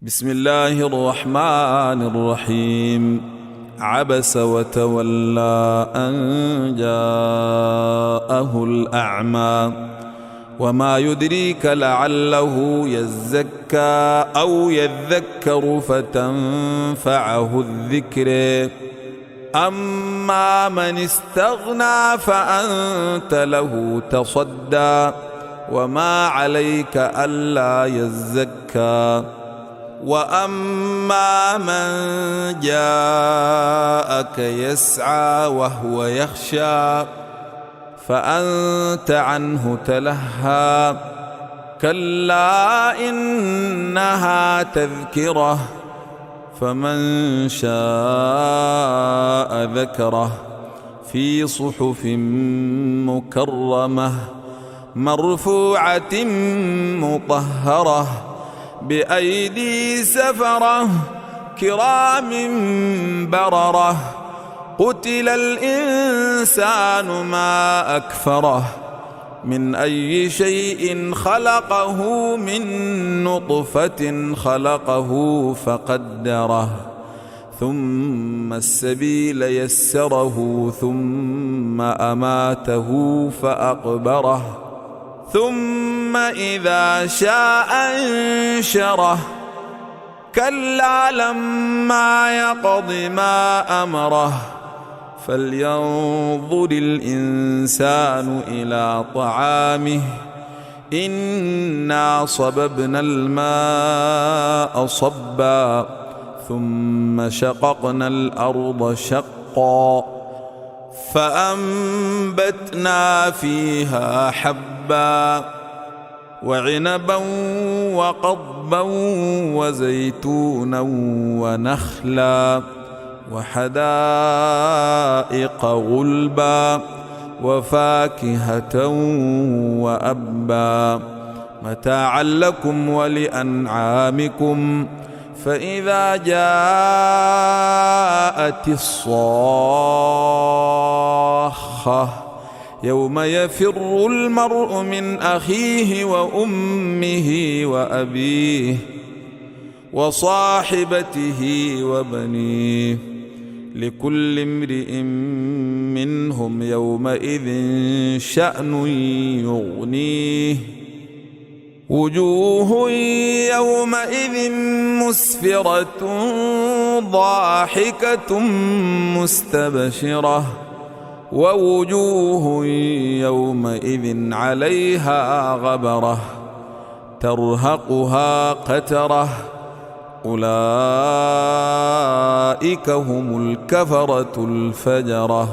بسم الله الرحمن الرحيم. عبس وتولى أن جاءه الأعمى وما يدريك لعله يزكى أو يذكر فتنفعه الذكر. أما من استغنى فأنت له تصدى وما عليك ألا يزكى. وأما من جاءك يسعى وهو يخشى فأنت عنه تلهى. كلا إنها تذكرة فمن شاء ذكره في صحف مكرمة مرفوعة مطهرة بأيدي سفرة كرام بررة. قتل الإنسان ما أكفره من أي شيء خلقه من نطفة خلقه فقدره ثم السبيل يسره ثم أماته فأقبره ثم إذا شاء أنشره. كلا لما يقض ما أمره فلينظر الإنسان إلى طعامه إنا صببنا الماء صبا ثم شققنا الأرض شقا فأنبتنا فيها حبا وعنبا وقضبا وزيتونا ونخلا وحدائق غلبا وفاكهة وأبا متاعا لكم ولأنعامكم. فإذا جاءت الصاخة يوم يفر المرء من أخيه وأمه وأبيه وصاحبته وبنيه لكل امرئ منهم يومئذ شأن يغنيه. وجوه يومئذ مسفرة ضاحكة مستبشرة ووجوه يومئذ عليها غبرة ترهقها قترة. أولئك هم الكفرة الفجرة.